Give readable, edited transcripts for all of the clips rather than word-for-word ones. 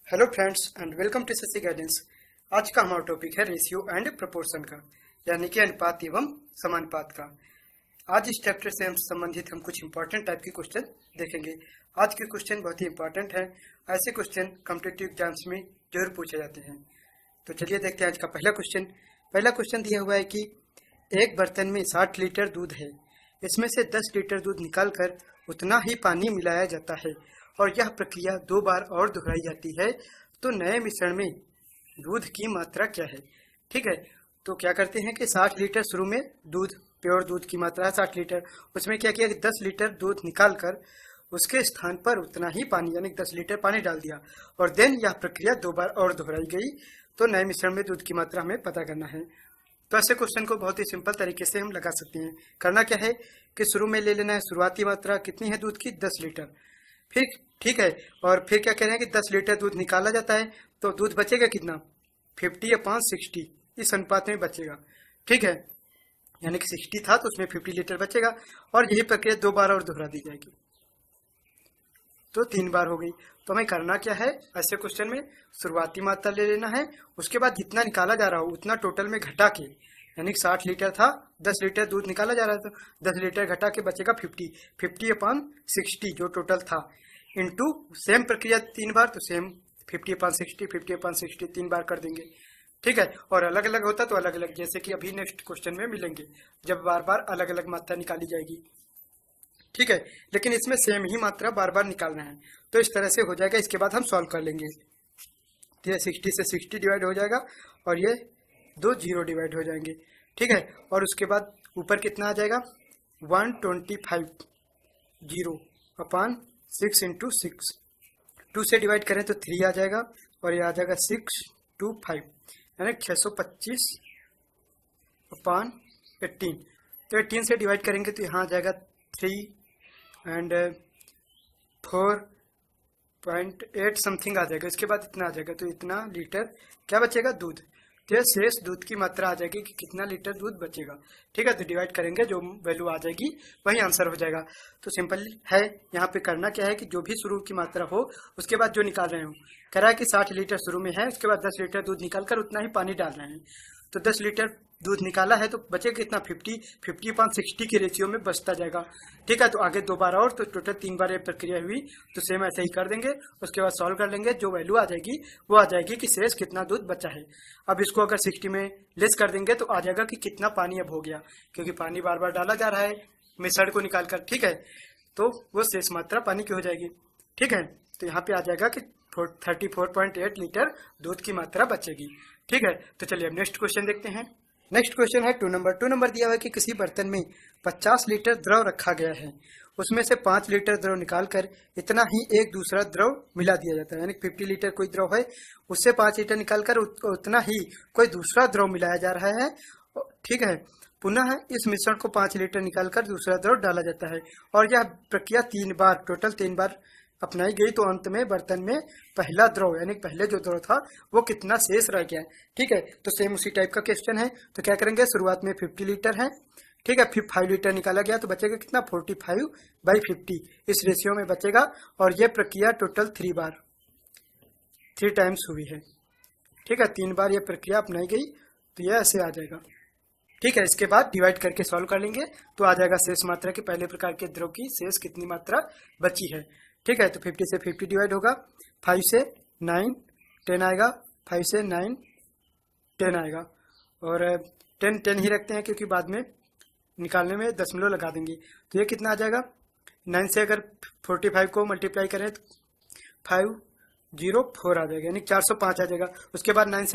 Hello friends and welcome to SSC guidance. आज का हमारा टॉपिक है रेशियो एंड प्रोपोर्शन का, यानी कि अनुपात एवं समानुपात का। आज इस चैप्टर से हम संबंधित हम कुछ इंपॉर्टेंट टाइप के क्वेश्चन देखेंगे। आज के क्वेश्चन बहुत ही इंपॉर्टेंट है, ऐसे क्वेश्चन कॉम्पिटिटिव एग्जाम्स में जरूर पूछे जाते हैं। तो चलिए देखते हैं आज का पहला क्वेश्चन। पहला क्वेश्चन दिया हुआ है कि एक बर्तन में 60 लीटर दूध है, इसमें से 10 लीटर दूध निकालकर उतना ही पानी मिलाया जाता है और यह प्रक्रिया 2 बार और दोहराई जाती है, तो नए मिश्रण में दूध की मात्रा क्या है। ठीक है, तो क्या करते हैं कि 60 लीटर शुरू में दूध, प्योर दूध की मात्रा है 60 लीटर, उसमें क्या किया कि 10 लीटर दूध निकालकर उसके स्थान पर उतना ही पानी यानी 10 लीटर पानी डाल दिया और देन यह प्रक्रिया 2 बार और दोहराई गई, तो नए मिश्रण में दूध की मात्रा हमें पता करना है। तो ऐसे क्वेश्चन को बहुत ही सिंपल तरीके से हम लगा सकते हैं। करना क्या है कि शुरू में ले लेना है शुरुआती मात्रा कितनी है दूध की, 10 लीटर। फिर ठीक है, और फिर क्या कह रहे हैं कि 10 लीटर दूध निकाला जाता है, तो दूध बचेगा कितना, 50/60 इस अनुपात में बचेगा। ठीक है, यानी कि 60 था तो उसमें 50 लीटर बचेगा और यही प्रक्रिया 2 बार और दोहरा दी जाएगी, तो 3 बार हो गई। तो हमें करना क्या है, ऐसे क्वेश्चन में शुरुआती मात्रा ले लेना है, उसके बाद जितना निकाला जा रहा हो उतना टोटल में घटा के, यानी 60 लीटर था, 10 लीटर दूध निकाला जा रहा था, 10 लीटर घटा के बचेगा 50/60 जो टोटल था, इनटू सेम प्रक्रिया 3 बार, तो सेम 50/60 3 बार कर देंगे। ठीक है, और अलग अलग होता तो अलग अलग, जैसे कि अभी नेक्स्ट क्वेश्चन में मिलेंगे जब बार बार अलग अलग मात्रा निकाली जाएगी। ठीक है, लेकिन इसमें सेम ही मात्रा बार बार निकालना है, तो इस तरह से हो जाएगा। इसके बाद हम सॉल्व कर लेंगे, तो ये 60 से 60 डिवाइड हो जाएगा और ये 2 0 डिवाइड हो जाएंगे। ठीक है, और उसके बाद ऊपर कितना आ जाएगा, 125 0/6 × 6, 2 से डिवाइड करें तो 3 आ जाएगा और ये आ जाएगा 625, यानी 625/18। तो 18 से डिवाइड करेंगे तो यहाँ आ जाएगा 3 एंड 4.8 समथिंग आ जाएगा। इसके बाद इतना आ जाएगा, तो इतना लीटर क्या बचेगा, दूध। तो यह शेष दूध की मात्रा आ जाएगी कि कितना लीटर दूध बचेगा। ठीक है, तो डिवाइड करेंगे, जो वैल्यू आ जाएगी वही आंसर हो जाएगा। तो सिंपल है, यहाँ पे करना क्या है कि जो भी शुरू की मात्रा हो उसके बाद जो निकाल रहे हो, कह रहा है कि 60 लीटर शुरू में है, उसके बाद 10 लीटर दूध निकालकर उतना ही पानी डाल रहे हैं, तो 10 लीटर दूध निकाला है तो बचेगा कितना, 50/60 के रेशियो में बचता जाएगा। ठीक है, तो आगे 2 बार और, तो टोटल 3 बार ये प्रक्रिया हुई, तो सेम ऐसे ही कर देंगे। उसके बाद सॉल्व कर लेंगे, जो वैल्यू आ जाएगी वो आ जाएगी कि शेष कितना दूध बचा है। अब इसको अगर 60 में लेस कर देंगे तो आ जाएगा कि कितना पानी अब हो गया, क्योंकि पानी बार बार डाला जा रहा है मिश्रण को निकाल कर। ठीक है, तो वो शेष मात्रा पानी की हो जाएगी। ठीक है, तो यहाँ पे आ जाएगा कि 34.8 लीटर दूध की मात्रा बचेगी। ठीक है, तो चलिए अब नेक्स्ट क्वेश्चन देखते हैं। नेक्स्ट क्वेश्चन है 2 नंबर। 2 नंबर दिया हुआ है कि किसी बर्तन में 50 लीटर द्रव रखा गया है, उसमें से 5 लीटर द्रव निकालकर इतना ही एक दूसरा द्रव मिला दिया जाता है, यानी 50 लीटर कोई द्रव है, उससे 5 लीटर निकालकर उतना ही कोई दूसरा द्रव मिलाया जा रहा है। ठीक है, पुनः इस मिश्रण को 5 लीटर निकालकर दूसरा द्रव डाला जाता है और यह प्रक्रिया 3 बार, टोटल 3 बार अपनाई गई, तो अंत में बर्तन में पहला द्रव यानी पहले जो द्रव था वो कितना शेष रह गया है। ठीक है, तो सेम उसी टाइप का क्वेश्चन है। तो क्या करेंगे, शुरुआत में 50 लीटर है, ठीक है, फिर 5 लीटर निकाला गया तो बचेगा कितना, 45/50 इस रेशियो में बचेगा और ये प्रक्रिया टोटल 3 टाइम्स हुई है। ठीक है, 3 बार ये प्रक्रिया अपनाई गई, तो ये ऐसे आ जाएगा। ठीक है, इसके बाद डिवाइड करके सॉल्व कर लेंगे, तो आ जाएगा शेष मात्रा के पहले प्रकार के द्रव की शेष कितनी मात्रा बची है। ठीक है, तो 50 से 50 डिवाइड होगा, 5 से 9 10 आएगा, 5 से 9 10 आएगा और 10 ही रखते हैं क्योंकि बाद में निकालने में दशमलव लगा देंगे। तो ये कितना आ जाएगा, 9 से अगर 45 को मल्टीप्लाई करें तो 504 आ जाएगा, यानी 405 आ जाएगा। उसके बाद 9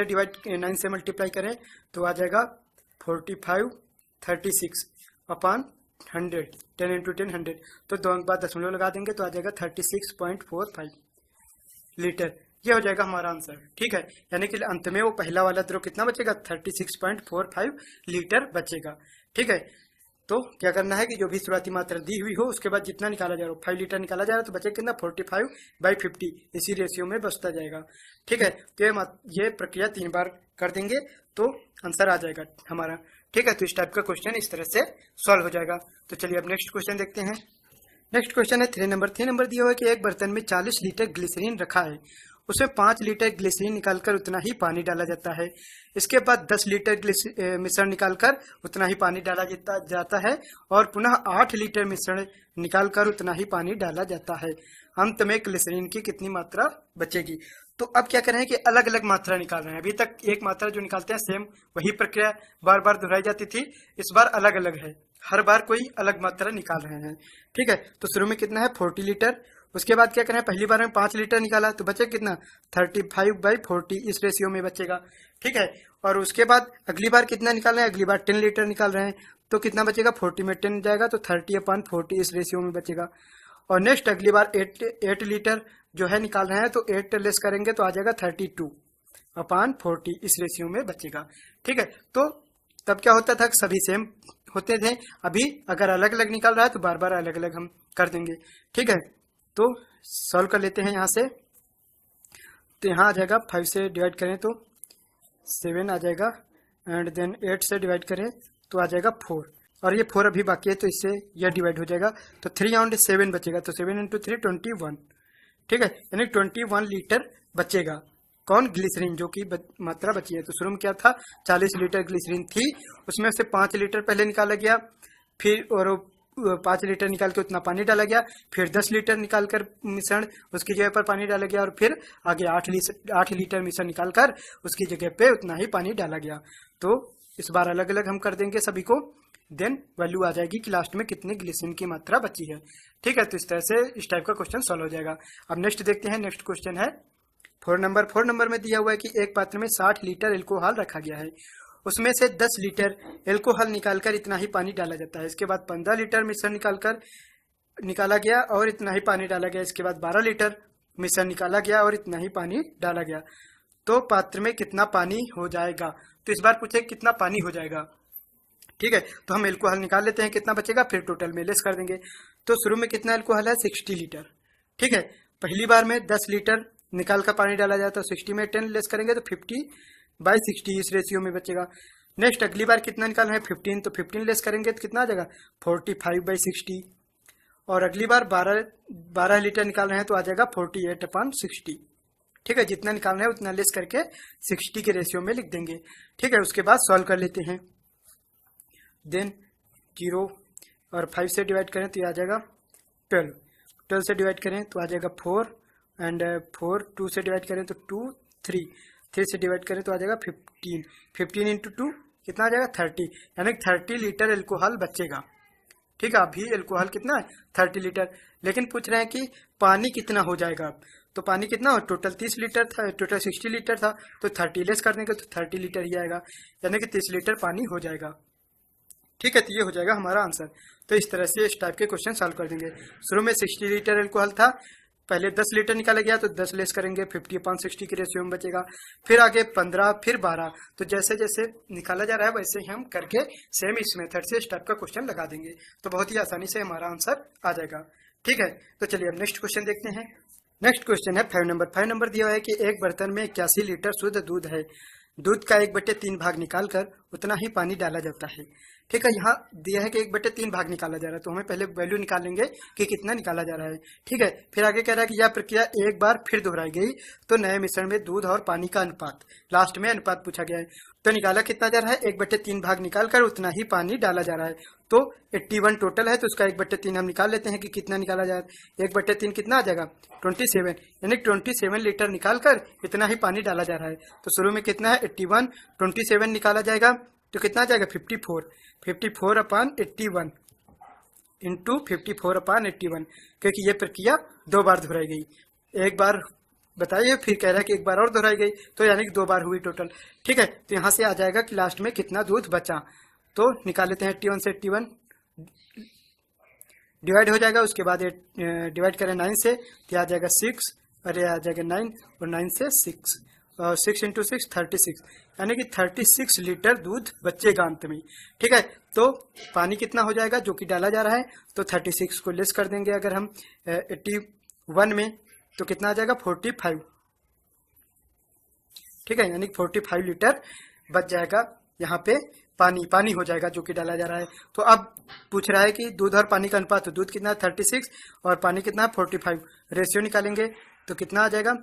से मल्टीप्लाई करें तो आ जाएगा 45 36/100, 10 × 10 100, तो 2 के बाद दशमलव लगा देंगे तो आ जाएगा 36.45 लीटर। ये हो जाएगा हमारा आंसर। ठीक है, यानी कि अंत में वो पहला वाला द्रव कितना बचेगा, 36.45 लीटर बचेगा। ठीक है, तो क्या करना है कि जो भी शुरुआती मात्रा दी हुई हो उसके बाद जितना निकाला जा रहा हो, 5 लीटर निकाला जा रहा है तो बचेगा कितना, 45/50 इसी रेशियो में बचता जाएगा। ठीक है, तो ये प्रक्रिया 3 बार कर देंगे तो आंसर आ जाएगा हमारा। ठीक है, तो इस टाइप का क्वेश्चन इस तरह से सॉल्व हो जाएगा। तो चलिए अब नेक्स्ट क्वेश्चन देखते हैं। नेक्स्ट क्वेश्चन है 3 नंबर। 3 नंबर दिया हुआ है कि एक बर्तन में 40 लीटर ग्लिसरीन रखा है, उसमें 5 लीटर ग्लिसरीन निकालकर उतना ही पानी डाला जाता है। इसके बाद 10 लीटर मिश्रण निकालकर उतना ही पानी डाला जाता है और पुनः 8 लीटर मिश्रण निकालकर उतना ही पानी डाला जाता है। अंत में ग्लिसरीन की कितनी मात्रा बचेगी। तो अब क्या कर रहे हैं कि अलग अलग मात्रा निकाल रहे हैं। अभी तक एक मात्रा जो निकालते हैं सेम वही प्रक्रिया बार बार दोहराई जाती थी, इस बार अलग अलग है, हर बार कोई अलग मात्रा निकाल रहे हैं। ठीक है, तो शुरू में कितना है 40 लीटर। उसके बाद क्या करें, पहली बार में 5 लीटर निकाला तो बचे कितना 35/40 इस रेशियो में बचेगा। ठीक है, और उसके बाद अगली बार कितना निकाल रहे हैं, अगली बार 10 लीटर निकाल रहे हैं तो कितना बचेगा 40 में 10 जाएगा तो 30/40 इस रेशियो में बचेगा। और नेक्स्ट अगली बार 8 लीटर जो है निकाल रहे हैं तो 8 लेस करेंगे तो आ जाएगा 32/40 इस रेशियो में बचेगा। ठीक है, तो तब क्या होता था सभी सेम होते थे, अभी अगर अलग अलग निकाल रहा है तो बार बार अलग अलग हम कर देंगे। ठीक है, तो सॉल्व कर लेते हैं यहाँ से। तो यहाँ आ जाएगा 5 से डिवाइड करें तो 7 आ जाएगा एंड देन 8 से डिवाइड करें तो आ जाएगा 4 और ये 4 अभी बाकी है तो इससे यह डिवाइड हो जाएगा तो 3 और 7 बचेगा तो 7 × 3 21। ठीक है, यानी 21 लीटर बचेगा। कौन ग्लिसरीन जो की मात्रा बची है। तो शुरू में क्या था 40 लीटर ग्लिसरीन थी, उसमें से 5 लीटर पहले निकाला गया, फिर और 5 लीटर निकाल के उतना पानी डाला गया, फिर 10 लीटर निकालकर मिश्रण उसकी जगह पर पानी डाला गया और फिर आगे 8 लीटर मिश्रण निकालकर उसकी जगह पे उतना ही पानी डाला गया। तो इस बार अलग अलग हम कर देंगे सभी को, देन वैल्यू आ जाएगी कि लास्ट में कितनी ग्लिसरीन की मात्रा बची है। ठीक है, तो इस तरह से इस टाइप का क्वेश्चन सॉल्व हो जाएगा। अब नेक्स्ट देखते हैं, नेक्स्ट क्वेश्चन है 4 नंबर में दिया हुआ है कि एक पात्र में 60 लीटर एल्कोहल रखा गया है, उसमें से 10 लीटर एल्कोहल निकालकर इतना ही पानी डाला जाता है। इसके बाद 15 लीटर मिश्रण निकाला गया और इतना ही पानी डाला गया। इसके बाद 12 लीटर मिश्रण निकाला गया और इतना ही पानी डाला गया। तो पात्र में कितना पानी हो जाएगा। तो इस बार पूछे कितना पानी हो जाएगा। ठीक है, तो हम एल्कोहल निकाल लेते हैं कितना बचेगा, फिर टोटल में लेस कर देंगे। तो शुरू में कितना एल्कोहल है 60 लीटर। ठीक है, पहली बार में 10 लीटर निकाल कर पानी डाला जाए तो 60 में 10 लेस करेंगे तो 50/60 इस रेशियो में बचेगा। नेक्स्ट अगली बार कितना निकालना है 15 तो 15 लेस करेंगे तो कितना आ जाएगा 45/60 और अगली बार 12 लीटर निकाल रहे हैं तो आ जाएगा 48/60। ठीक है, जितना निकालना है उतना लेस करके 60 के रेशियो में लिख देंगे। ठीक है, उसके बाद सॉल्व कर लेते हैं। देन 0 और 5 से डिवाइड करें तो ये आ जाएगा 12 से डिवाइड करें तो आ जाएगा 4 एंड 4 2 से डिवाइड करें तो 2 3 से डिवाइड करें तो आ जाएगा 15 × 2 कितना आ जाएगा 30, यानी 30 लीटर एल्कोहल बचेगा। ठीक है, अभी एल्कोहल कितना है 30 लीटर, लेकिन पूछ रहे हैं कि पानी कितना हो जाएगा। तो पानी कितना हो, टोटल 30 लीटर था, टोटल 60 लीटर था तो 30 लेस कर देंगे तो 30 लीटर ही आएगा, यानी कि 30 लीटर पानी हो जाएगा। ठीक है, तो ये हो जाएगा हमारा आंसर। तो इस तरह से इस टाइप के क्वेश्चन सॉल्व कर देंगे। शुरू में 60 लीटर एल्कोहल था, पहले 10 लीटर निकाला गया तो 10 लेस करेंगे 50/60 के रेशियो में बचेगा, फिर आगे 15 फिर 12। तो जैसे जैसे निकाला जा रहा है वैसे ही हम करके सेम इस मेथड से इस टाइप का क्वेश्चन लगा देंगे तो बहुत ही आसानी से हमारा आंसर आ जाएगा। ठीक है, तो चलिए अब नेक्स्ट क्वेश्चन देखते हैं। नेक्स्ट क्वेश्चन है 5 नंबर दिया हुआ है कि एक बर्तन में 81 लीटर शुद्ध दूध है, दूध का 1/3 भाग निकालकर उतना ही पानी डाला जाता है। ठीक है, यहाँ दिया है कि 1/3 भाग निकाला जा रहा है तो हमें पहले वैल्यू निकाल लेंगे कि कितना निकाला जा रहा है। ठीक है, फिर आगे कह रहा है कि यह प्रक्रिया एक बार फिर दोहराई गई तो नए मिश्रण में दूध और पानी का अनुपात, लास्ट में अनुपात पूछा गया है। तो निकाला कितना जा रहा है 1/3 भाग निकालकर उतना ही पानी डाला जा रहा है। तो 81 टोटल है तो उसका 1/3 हम निकाल लेते हैं कि कितना निकाला जा रहा है। 1/3 कितना आ जाएगा 27, यानी 27 लीटर निकालकर इतना ही पानी डाला जा रहा है। तो शुरू में कितना है 81, 27 निकाला जाएगा तो कितना आ जाएगा 54/81 इंटू 54/81, क्योंकि ये प्रक्रिया 2 बार दोहराई गई। एक बार बताइए, फिर कह रहा है कि एक बार और दोहराई गई तो यानी कि 2 बार हुई टोटल। ठीक है, तो यहाँ से आ जाएगा कि लास्ट में कितना दूध बचा। तो निकाल लेते हैं 81 से 81 डिवाइड हो जाएगा, उसके बाद डिवाइड करें 9 से तो आ जाएगा 6 और ये आ जाएगा 9 और 9 से 6 और 6 × 6 36, यानी कि 36 लीटर दूध बचेगा अंत में। ठीक है, तो पानी कितना हो जाएगा जो कि डाला जा रहा है तो 36 को लेस कर देंगे अगर हम 81 में तो कितना आ जाएगा 45। ठीक है, यानी 45 लीटर बच जाएगा, यहाँ पे पानी हो जाएगा जो कि डाला जा रहा है। तो अब पूछ रहा है कि दूध और पानी का अनुपात, तो दूध कितना है 36 और पानी कितना है 45, रेशियो निकालेंगे तो कितना आ जाएगा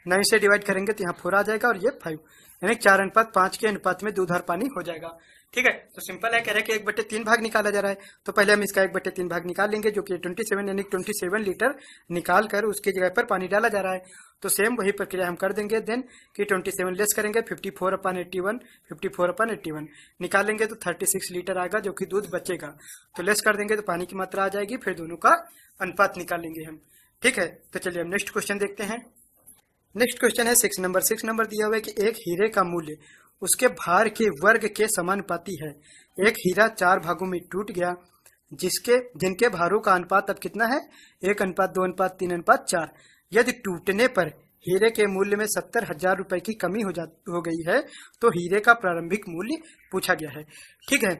9 से डिवाइड करेंगे तो यहाँ 4 आ जाएगा और ये 5, यानी 4:5 के अनुपात में दूध और पानी हो जाएगा। ठीक है, तो सिंपल है, कह रहे हैं कि 1/3 भाग निकाला जा रहा है, तो पहले हम इसका 1/3 भाग निकाल लेंगे, जो कि 27 यानी 27 लीटर निकाल कर उसकी जगह पर पानी डाला जा रहा है। तो सेम वही प्रक्रिया हम कर देंगे। देन कि 27 लेस करेंगे 54/81, 54/81 निकालेंगे तो 36 लीटर आएगा, जो कि दूध बचेगा। तो लेस कर देंगे तो पानी की मात्रा आ जाएगी, फिर दोनों का अनुपात निकालेंगे हम। ठीक है, तो चलिए हम नेक्स्ट क्वेश्चन देखते हैं। नेक्स्ट क्वेश्चन है 6 नंबर। 6 नंबर दिया हुआ है कि एक हीरे का मूल्य उसके भार के वर्ग के समानुपाती है। एक हीरा 4 भागों में टूट गया, जिनके भारों का अनुपात अब कितना है? 1:2:3:4। यदि टूटने पर हीरे के मूल्य में 70,000 रुपए की कमी हो गई है तो हीरे का प्रारंभिक मूल्य पूछा गया है। ठीक है,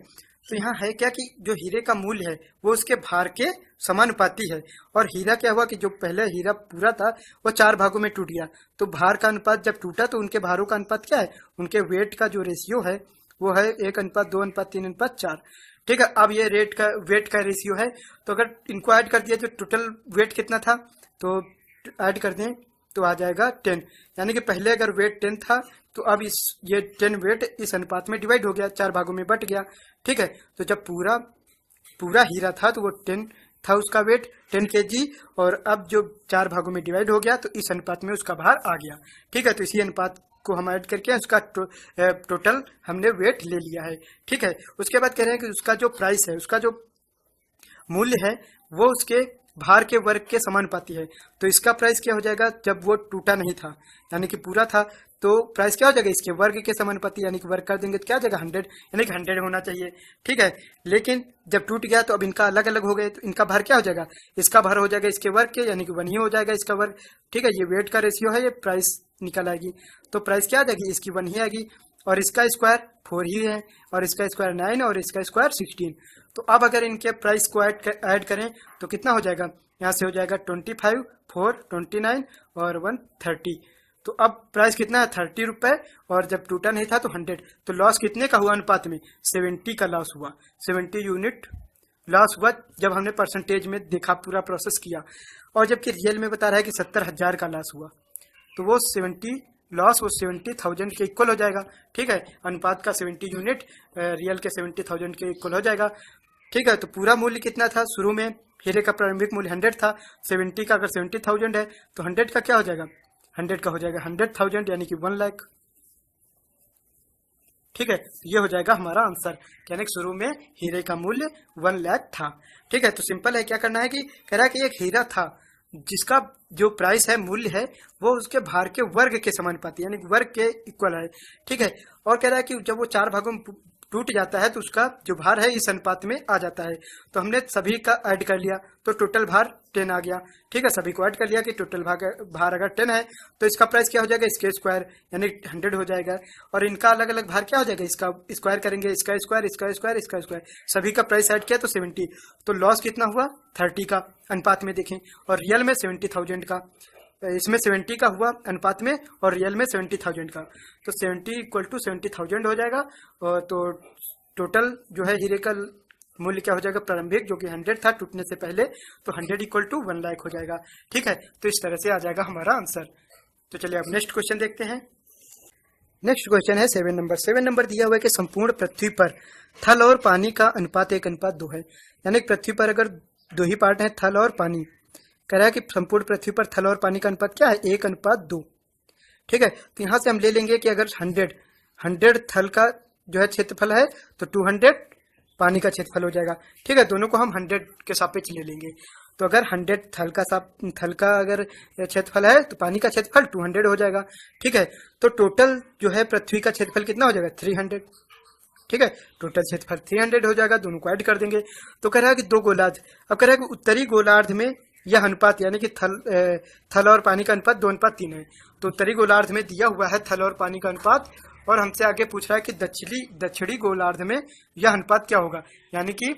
तो यहाँ है क्या कि जो हीरे का मूल्य है वो उसके भार के समानुपाती है, और हीरा क्या हुआ कि जो पहले हीरा पूरा था वो 4 भागों में टूट गया, तो भार का अनुपात जब टूटा तो उनके भारों का अनुपात क्या है? उनके वेट का जो रेशियो है वो है 1:2:3:4। ठीक है, अब ये वेट का रेशियो है, तो अगर इनको ऐड कर दिया तो टोटल वेट कितना था, तो ऐड कर दें तो आ जाएगा 10, यानी कि पहले अगर वेट 10 था तो अब ये 10 वेट इस अनुपात में डिवाइड हो गया, 4 भागों में बट गया। ठीक है, तो जब पूरा हीरा था तो वो 10 था उसका वेट 10 kg, और अब जो 4 भागों में डिवाइड हो गया तो इस अनुपात में उसका भार आ गया। ठीक है, तो इसी अनुपात को हम ऐड करके उसका टोटल हमने वेट ले लिया है। ठीक है, उसके बाद कह रहे हैं कि उसका जो प्राइस है, उसका जो मूल्य है वो उसके भार के वर्ग के समानुपाती है। तो इसका प्राइस क्या हो जाएगा? जब वो टूटा नहीं था यानी कि पूरा था तो प्राइस क्या हो जाएगा? इसके वर्ग के समानुपाती, यानी कि वर्ग कर देंगे तो क्या आ जाएगा? 100, यानी कि 100 होना चाहिए। ठीक है, लेकिन जब टूट गया तो अब इनका अलग अलग हो गए, तो इनका भार क्या हो जाएगा? इसका भार हो जाएगा इसके वर्ग के, यानी कि 1 ही हो जाएगा इसका वर्ग। ठीक है, ये वेट का रेशियो है, ये प्राइस निकल आएगी, तो प्राइस क्या आ जाएगी? इसकी 1 ही आएगी, और इसका स्क्वायर 4 ही है, और इसका स्क्वायर 9, और इसका स्क्वायर 16। तो अब अगर इनके प्राइस को ऐड करें तो कितना हो जाएगा? यहाँ से हो जाएगा 25, 4, 29 और 1 30। तो अब प्राइस कितना है? 30 रुपए, और जब टूटा नहीं था तो 100। तो लॉस कितने का हुआ अनुपात में? 70 का लॉस हुआ, 70 यूनिट लॉस हुआ जब हमने परसेंटेज में देखा, पूरा प्रोसेस किया। और जबकि रियल में बता रहा है कि 70,000 का लॉस हुआ, तो वो 70,000 के इक्वल हो जाएगा। ठीक है, अनुपात का 70 यूनिट रियल के 70,000 के इक्वल हो जाएगा। ठीक है, तो पूरा मूल्य कितना था? शुरू में हीरे का प्रारंभिक मूल्य 100 था, 70 का अगर 70,000 है तो 100 का क्या हो जाएगा? 100 का हो जाएगा 100,000, यानी कि 1 लाख। ठीक है, ये हो जाएगा हमारा आंसर, यानी कि शुरू में हीरे का मूल्य 1 लाख था। ठीक है, तो सिंपल है, क्या करना है कि कह रहा है कि एक हीरा था जिसका जो प्राइस है, मूल्य है, वो उसके भार के वर्ग के समानुपाती, यानी वर्ग के इक्वल है। ठीक है, और कह रहा है कि जब वो 4 भागों में टूट जाता है तो उसका जो भार है इस अनुपात में आ जाता है। तो हमने सभी का ऐड कर लिया तो टोटल भार 10 आ गया। ठीक है, सभी को ऐड कर लिया कि टोटल भार अगर 10 है तो इसका प्राइस क्या हो जाएगा? इसके स्क्वायर, यानी 100 हो जाएगा, और इनका अलग अलग भार क्या हो जाएगा? इसका स्क्वायर करेंगे, इसका स्क्वायर, इसका स्क्वायर, इसका स्क्वायर, सभी का प्राइस ऐड किया तो 70। तो लॉस कितना हुआ? 30 का अनुपात में देखें, और रियल में 70,000 का, इसमें 70 का हुआ अनुपात में और रियल में 70,000 का, तो 70 = 70,000 हो जाएगा। और तो टोटल जो है हीरे का मूल्य क्या हो जाएगा? प्रारंभिक, जो कि 100 था टूटने से पहले, तो 100 = 1 लाख हो जाएगा। ठीक है, तो इस तरह से आ जाएगा हमारा आंसर। तो चलिए अब नेक्स्ट क्वेश्चन देखते हैं। नेक्स्ट क्वेश्चन है 7 नंबर। 7 नंबर दिया हुआ है कि संपूर्ण पृथ्वी पर थल और पानी का अनुपात 1:2 है, यानी पृथ्वी पर अगर 2 ही पार्ट है, थल और पानी। कह रहा है कि संपूर्ण पृथ्वी पर थल और पानी का अनुपात क्या है? 1:2। ठीक है, तो यहाँ से हम ले लेंगे कि अगर 100 थल का जो है क्षेत्रफल है तो 200 पानी का क्षेत्रफल हो जाएगा। ठीक है, दोनों को हम 100 के सापेक्ष ले लेंगे, तो अगर 100 थल का अगर क्षेत्रफल है तो पानी का क्षेत्रफल 200 हो जाएगा। ठीक है, तो टोटल जो है पृथ्वी का क्षेत्रफल कितना हो जाएगा? 300। ठीक है, टोटल क्षेत्रफल 300 हो जाएगा, दोनों को ऐड कर देंगे। तो कह रहा है कि 2 गोलार्ध, अब कह रहा है कि उत्तरी गोलार्ध में यह अनुपात, यानी कि थल और पानी का अनुपात 2:3 है। तो उत्तरी गोलार्ध में दिया हुआ है थल और पानी का अनुपात, और हमसे आगे पूछ रहा है कि दक्षिणी गोलार्ध में यह अनुपात क्या होगा, यानी कि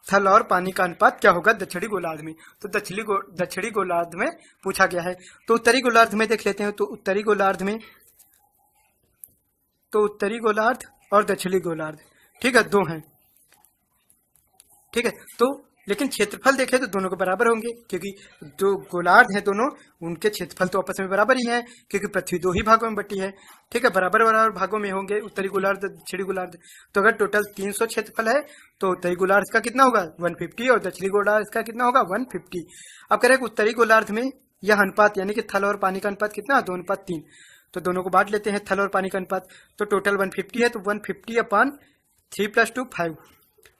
थल और पानी का अनुपात क्या होगा दक्षिणी गोलार्ध में। तो दक्षिणी गोलार्ध में पूछा गया है, तो उत्तरी गोलार्ध में देख लेते हैं। तो उत्तरी गोलार्ध और दक्षिणी गोलार्ध, ठीक है, 2 हैं। ठीक है, तो लेकिन क्षेत्रफल देखें तो दोनों के बराबर होंगे, क्योंकि जो गोलार्ध है दोनों, उनके क्षेत्रफल तो आपस में बराबर ही है, क्योंकि पृथ्वी 2 ही भागों में बटी है। ठीक है, बराबर बराबर भागों में होंगे उत्तरी गोलार्ध दक्षिणी गोलार्ध। तो अगर टोटल 300 क्षेत्रफल है तो उत्तरी गोलार्ध का कितना होगा 150 और दक्षिणी गोलार्ध का कितना होगा 150। अब कह रहे हैं उत्तरी गोलार्ध में यह अनुपात यानी कि थल और पानी का अनुपात कितना 2:3, तो दोनों को बांट लेते हैं थल और पानी का अनुपात। तो टोटल 150 है तो 150/3 + 2 5,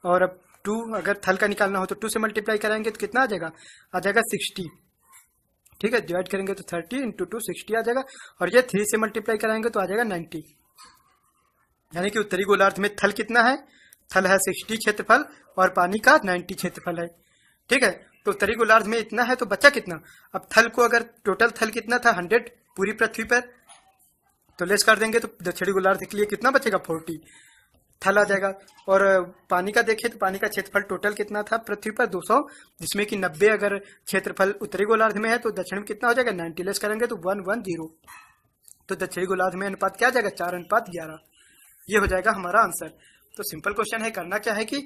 और अब 2 अगर थल का निकालना हो तो 2 से मल्टीप्लाई कराएंगे तो कितना आ जाएगा 60। ठीक है, डिवाइड करेंगे तो 30 × 2 60 आ जाएगा, और ये 3 से मल्टीप्लाई कराएंगे तो आ जाएगा 90। यानी कि उत्तरी गोलार्ध में थल कितना है, थल है 60 क्षेत्रफल और पानी का 90 क्षेत्रफल है। ठीक है, तो उत्तरी गोलार्ध में इतना है तो बचा कितना। अब थल को अगर टोटल थल कितना था 100 पूरी पृथ्वी पर, तो लेस कर देंगे तो दक्षिणी गोलार्ध के लिए कितना बचेगा 40 थल आ जाएगा। और पानी का देखें तो पानी का क्षेत्रफल टोटल कितना था पृथ्वी पर 200, जिसमें कि 90 अगर क्षेत्रफल उत्तरी गोलार्ध में है तो दक्षिण में कितना हो जाएगा 90, लेस करेंगे तो 110। तो दक्षिणी गोलार्ध में अनुपात क्या आ जाएगा 4:11। ये हो जाएगा हमारा आंसर। तो सिंपल क्वेश्चन है, करना क्या है कि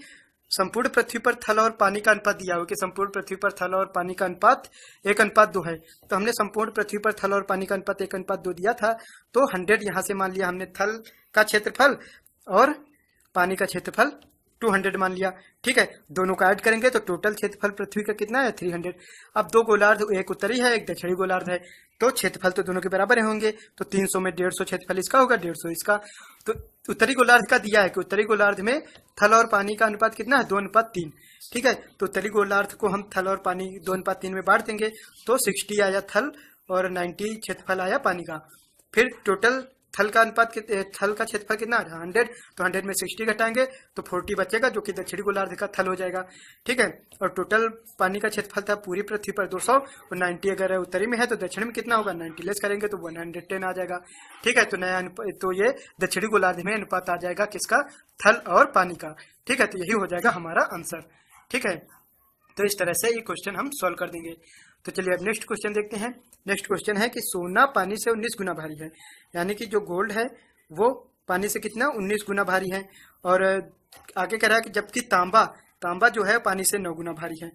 संपूर्ण पृथ्वी पर थल और पानी का अनुपात दिया हो कि संपूर्ण पृथ्वी पर थल और पानी का अनुपात 1:2 है। तो हमने संपूर्ण पृथ्वी पर थल और पानी का अनुपात 1:2 दिया था, तो 100 यहाँ से मान लिया हमने थल का क्षेत्रफल और पानी का क्षेत्रफल 200 मान लिया। ठीक है, दोनों का ऐड करेंगे तो टोटल क्षेत्रफल पृथ्वी का कितना है 300। अब 2 गोलार्ध, एक उत्तरी है एक दक्षिणी गोलार्ध है, तो क्षेत्रफल तो दोनों के बराबर होंगे, तो 300 में 150 क्षेत्रफल इसका होगा 150 इसका। तो उत्तरी गोलार्ध का दिया है कि उत्तरी गोलार्ध में थल और पानी का अनुपात कितना है 2:3। ठीक है, तो उत्तरी गोलार्ध को हम थल और पानी 2:3 में बांट देंगे, तो 60 आया थल और 90 क्षेत्रफल आया पानी का। फिर टोटल थल का अनुपात थल का क्षेत्रफल कितना 100, तो 100 में 60 घटाएंगे तो 40 बचेगा, जो कि दक्षिणी गोलार्ध का थल हो जाएगा। ठीक है, और टोटल पानी का क्षेत्रफल था पूरी पृथ्वी पर 200 और 90 अगर उत्तरी में है तो दक्षिण में कितना होगा 90, लेस करेंगे तो 110 आ जाएगा। ठीक है, तो नया तो ये दक्षिणी गोलार्ध में अनुपात आ जाएगा किसका, थल और पानी का। ठीक है, तो यही हो जाएगा हमारा आंसर। ठीक है, तो इस तरह से ये क्वेश्चन हम सॉल्व कर देंगे। तो चलिए अब नेक्स्ट क्वेश्चन देखते हैं। नेक्स्ट क्वेश्चन है कि सोना पानी से 19 गुना भारी है, यानी कि जो गोल्ड है वो पानी से कितना 19 गुना भारी है। और आगे कह रहा है कि जबकि तांबा जो है पानी से 9 गुना भारी है।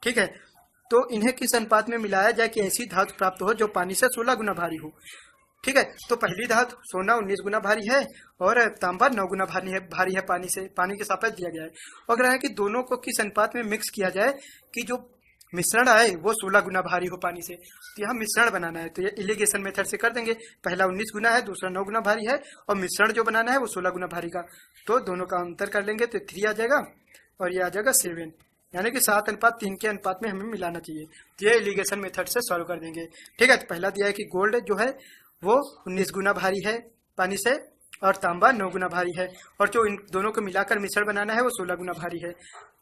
ठीक है, तो इन्हें किस अनुपात में मिलाया जाए कि ऐसी धातु प्राप्त हो जो पानी से 16 गुना भारी हो। ठीक है, तो पहली धातु सोना 19 गुना भारी है और तांबा 9 गुना भारी है पानी के सापेक्ष दिया गया है। और कह रहा है कि दोनों को किस अनुपात में मिक्स किया जाए कि जो मिश्रण आए वो 16 गुना भारी हो पानी से। तो यहाँ मिश्रण बनाना है, तो ये इलिगेशन मेथड से कर देंगे। पहला 19 गुना है, दूसरा 9 गुना भारी है, और मिश्रण जो बनाना है वो 16 गुना भारी का। तो दोनों का अंतर कर लेंगे तो 3 आ जाएगा और ये आ जाएगा 7, यानी कि 7:3 के अनुपात में हमें मिलाना चाहिए। तो ये इलिगेशन मेथड से सॉल्व कर देंगे। ठीक है, तो पहला दिया है कि गोल्ड जो है वो 19 गुना भारी है पानी से और तांबा 9 गुना भारी है, और जो इन दोनों को मिलाकर मिश्रण बनाना है वो 16 गुना भारी है।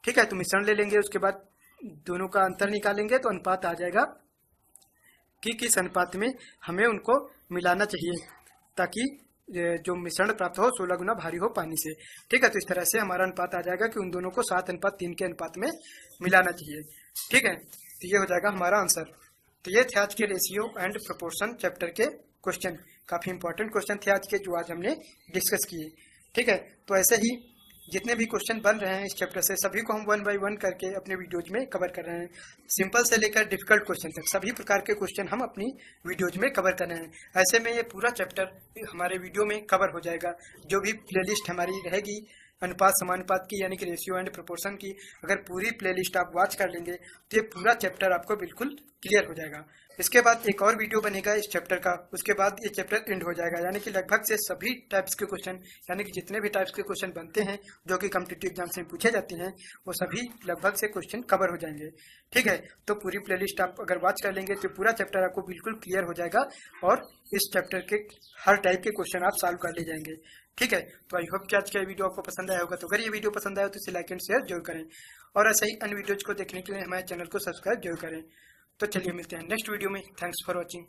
ठीक है, तो मिश्रण ले लेंगे, उसके बाद दोनों का अंतर निकालेंगे तो अनुपात आ जाएगा कि किस अनुपात में हमें उनको मिलाना चाहिए ताकि जो मिश्रण प्राप्त हो 16 गुना भारी हो पानी से। ठीक है, तो इस तरह से हमारा अनुपात आ जाएगा कि उन दोनों को 7:3 के अनुपात में मिलाना चाहिए। ठीक है, तो ये हो जाएगा हमारा आंसर। तो ये थे आज के रेशियो एंड प्रोपोर्शन चैप्टर के क्वेश्चन। काफी इंपॉर्टेंट क्वेश्चन थे आज के जो आज हमने डिस्कस किए। ठीक है, तो ऐसे ही जितने भी क्वेश्चन बन रहे हैं इस चैप्टर से सभी को हम 1 बाय 1 करके अपने वीडियोज में कवर कर रहे हैं। सिंपल से लेकर डिफिकल्ट क्वेश्चन तक सभी प्रकार के क्वेश्चन हम अपनी वीडियोज में कवर कर रहे हैं। ऐसे में ये पूरा चैप्टर हमारे वीडियो में कवर हो जाएगा। जो भी प्लेलिस्ट हमारी रहेगी अनुपात समानुपात की यानी कि रेशियो एंड प्रोपोर्शन की, अगर पूरी प्लेलिस्ट आप वॉच कर लेंगे तो ये पूरा चैप्टर आपको बिल्कुल क्लियर हो जाएगा। इसके बाद एक और वीडियो बनेगा इस चैप्टर का, उसके बाद ये चैप्टर एंड हो जाएगा। यानी कि लगभग से सभी टाइप्स के क्वेश्चन, यानी कि जितने भी टाइप्स के क्वेश्चन बनते हैं जो कि कॉम्पिटिटिव एग्जाम से पूछे जाते हैं वो सभी लगभग से क्वेश्चन कवर हो जाएंगे। ठीक है, तो पूरी प्लेलिस्ट आप अगर वॉच कर लेंगे तो पूरा चैप्टर आपको बिल्कुल क्लियर हो जाएगा और इस चैप्टर के हर टाइप के क्वेश्चन आप सॉल्व कर ले जाएंगे। ठीक है, तो आई होप कि आज का वीडियो आपको पसंद आया होगा। तो अगर ये वीडियो पसंद आया तो इसे लाइक एंड शेयर जरूर करें, और ऐसे ही अन्य वीडियोज को देखने के लिए हमारे चैनल को सब्सक्राइब जरूर करें। तो चलिए मिलते हैं नेक्स्ट वीडियो में। Thanks for watching.